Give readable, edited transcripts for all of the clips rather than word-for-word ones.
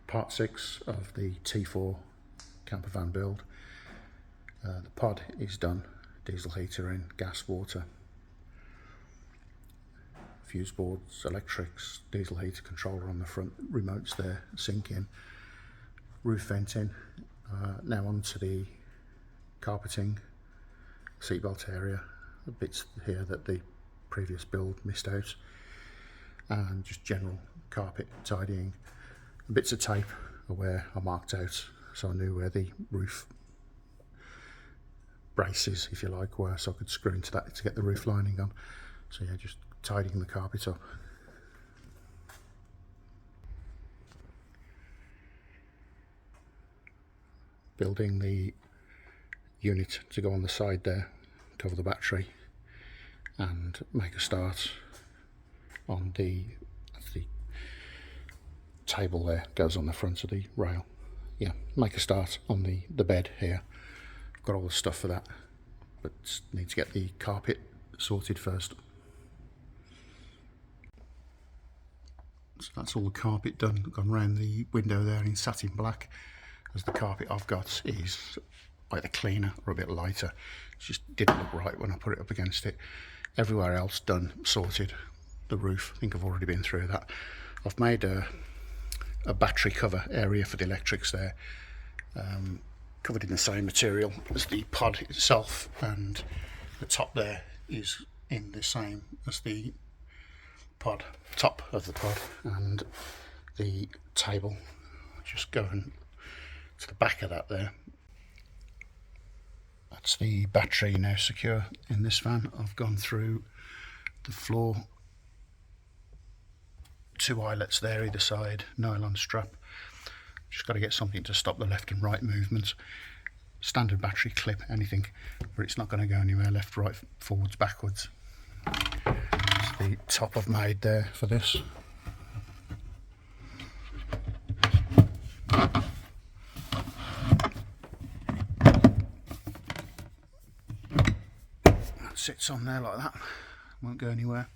part 6 of the T4 campervan build. The pod is done, diesel heater in, gas, water, fuse boards, electrics, diesel heater controller on the front, remotes there, sink in, roof venting. Now on to the carpeting, seatbelt area, the bits here that the previous build missed out, and just general carpet tidying. The bits of tape are where I marked out, so I knew where the roof braces, if you like, were, so I could screw into that to get the roof lining on. So yeah, just tidying the carpet up. Building the unit to go on the side there, cover the battery, and make a start on the table there, goes on the front of the rail. Yeah, make a start on the bed here. I've got all the stuff for that, but need to get the carpet sorted first. So that's all the carpet done, gone round the window there in satin black, as the carpet I've got is either cleaner or a bit lighter. It just didn't look right when I put it up against it. Everywhere else done, sorted. The roof, I think I've already been through that. I've made a battery cover area for the electrics there, covered in the same material as the pod itself, and the top there is in the same as the pod, top of the pod, and the table just going to the back of that there. That's the battery now secure in this van. I've gone through the floor, 2 eyelets there either side, nylon strap. Just got to get something to stop the left and right movements. Standard battery clip, anything, but it's not going to go anywhere left, right, forwards, backwards. That's the top I've made there for this. That sits on there like that, won't go anywhere.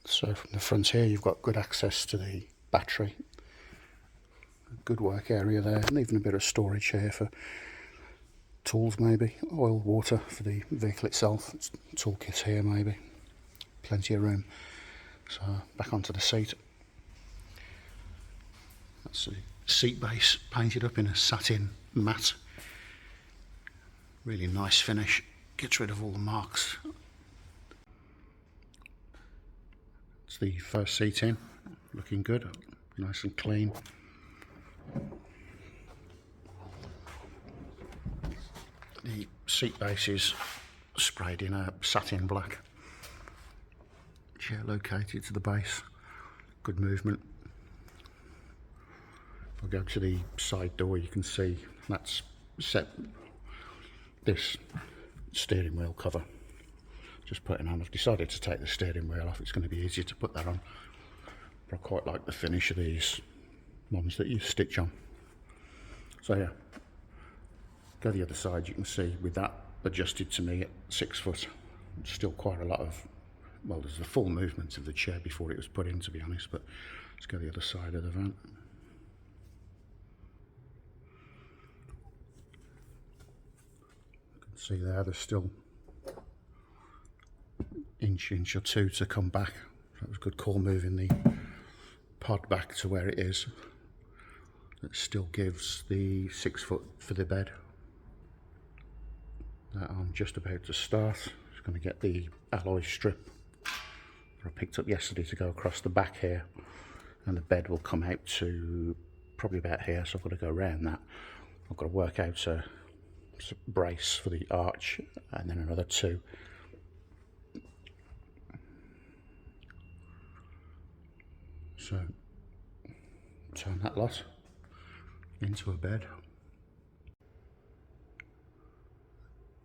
So from the front here you've got good access to the battery, a good work area there, and even a bit of storage here for tools, maybe oil, water for the vehicle itself. It's toolkit here, maybe, plenty of room. So back onto the seat. That's the seat base, painted up in a satin matte, really nice finish, gets rid of all the marks. It's the first seat in, looking good, nice and clean. The seat base is sprayed in a satin black. Chair located to the base, good movement. If I go to the side door, you can see that's set this steering wheel cover. Just putting on. I've decided to take the steering wheel off. It's going to be easier to put that on. But I quite like the finish of these ones that you stitch on. So yeah, go the other side. You can see with that adjusted to me at 6 foot, still quite a lot of, well, there's the full movement of the chair before it was put in, to be honest. But let's go the other side of the van. You can see there, there's still inch or two to come back. That was a good call, moving the pod back to where it is. It still gives the 6 foot for the bed. That I'm just about to start. Just going to get the alloy strip that I picked up yesterday to go across the back here, and the bed will come out to probably about here, so I've got to go around that. I've got to work out a brace for the arch, and then another 2. So turn that lot into a bed.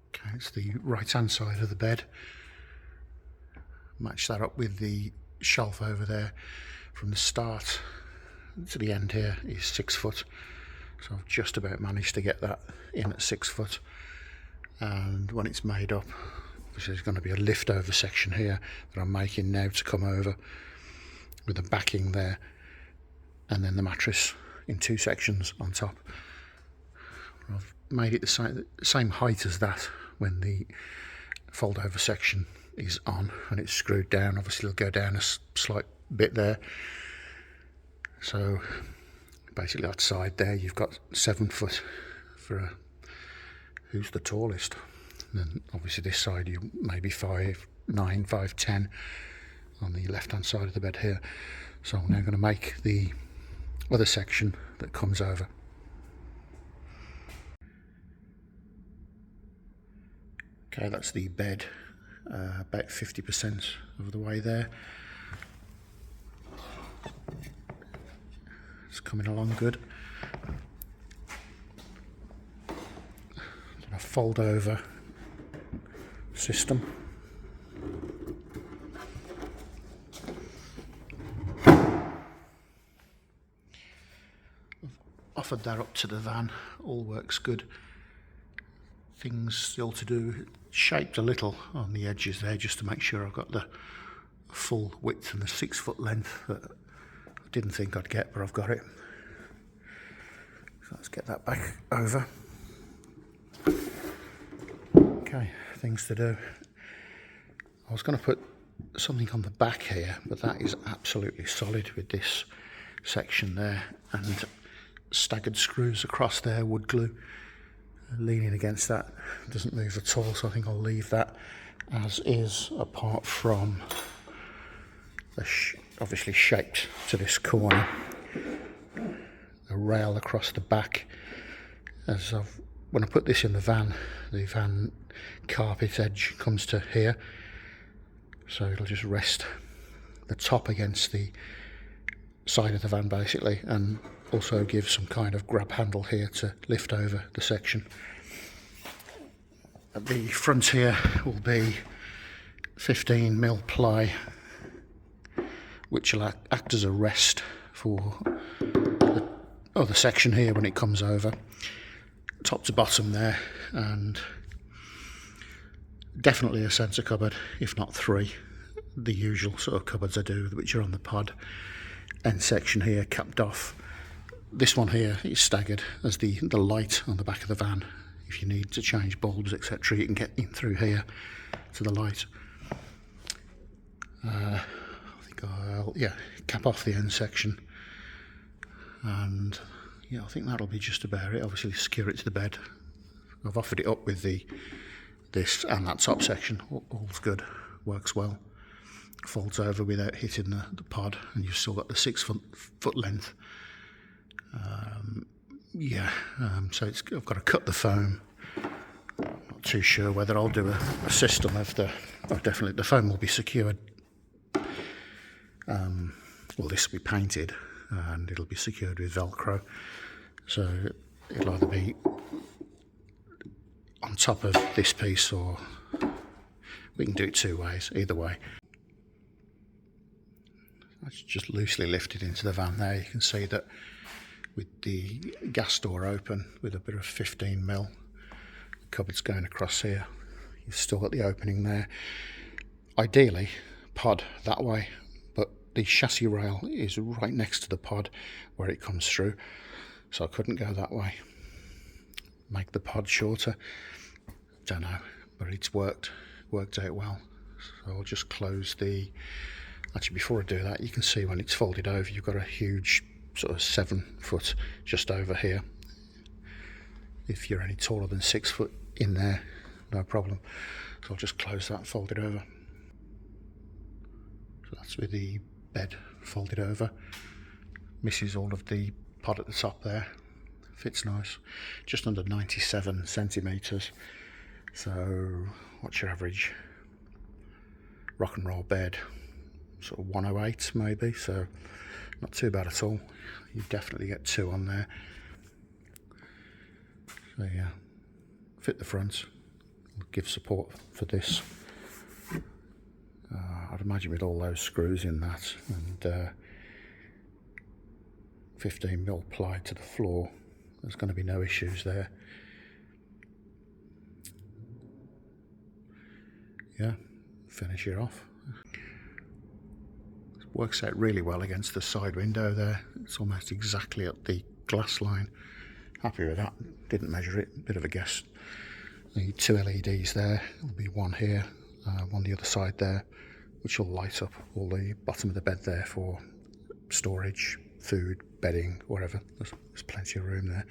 Okay, it's the right hand side of the bed. Match that up with the shelf over there. From the start to the end here is 6 foot. So I've just about managed to get that in at 6 foot. And when it's made up, Obviously there's going to be a lift over section here that I'm making now to come over with the backing there, and then the mattress in 2 sections on top. I've made it the same height as that when the fold over section is on and it's screwed down. Obviously it'll go down a slight bit there. So basically that side there you've got 7 foot for who's the tallest. And then obviously this side you maybe 5'9", 5'10" on the left hand side of the bed here. So I'm now going to make the other section that comes over. Okay, that's the bed, about 50% of the way there. It's coming along good. A fold over system. Offered that up to the van, all works good. Things still to do, shaped a little on the edges there just to make sure I've got the full width and the 6 foot length that I didn't think I'd get, but I've got it. So let's get that back over. Okay, things to do. I was going to put something on the back here, but that is absolutely solid with this section there and staggered screws across there, wood glue. Leaning against that, doesn't move at all, so I think I'll leave that as is, apart from the obviously shaped to this corner, a rail across the back. When I put this in the van carpet edge comes to here, so it'll just rest the top against the side of the van basically, and also give some kind of grab handle here to lift over the section. At the front here will be 15mm ply, which will act as a rest for the other section here when it comes over, top to bottom there, and definitely a centre cupboard, if not 3. The usual sort of cupboards I do, which are on the pod end section here, capped off. This one here is staggered as the light on the back of the van. If you need to change bulbs, etc., you can get in through here to the light. I think I'll cap off the end section, and I think that'll be just about it. Obviously secure it to the bed. I've offered it up with this and that top section. All's good, works well. Folds over without hitting the pod, and you've still got the 6 foot length. So I've got to cut the foam. Not too sure whether I'll do a system of definitely the foam will be secured. Well, this will be painted and it'll be secured with Velcro, so it'll either be on top of this piece, or we can do it 2 ways, either way. That's just loosely lifted into the van there. You can see that with the gas door open with a bit of 15mm, cupboard's going across here. You've still got the opening there. Ideally, pod that way, but the chassis rail is right next to the pod where it comes through, so I couldn't go that way. Make the pod shorter. Don't know, but it's worked out well. So I'll just close the. Actually, before I do that, you can see when it's folded over, you've got a huge sort of 7 foot just over here. If you're any taller than 6 foot in there, no problem. So I'll just close that, fold it over. So that's with the bed folded over. Misses all of the pod at the top there. Fits nice. Just under 97 centimetres. So what's your average rock and roll bed? Sort of 108 maybe, so not too bad at all. You definitely get 2 on there. So yeah, fit the front, give support for this. I'd imagine with all those screws in that and 15mm ply to the floor, there's going to be no issues there. yeah, finish it off. Works out really well against the side window there. It's almost exactly at the glass line. Happy with that. Didn't measure it, bit of a guess. The 2 LEDs there, there'll be one here, one the other side there, which will light up all the bottom of the bed there for storage, food, bedding, whatever. There's plenty of room there.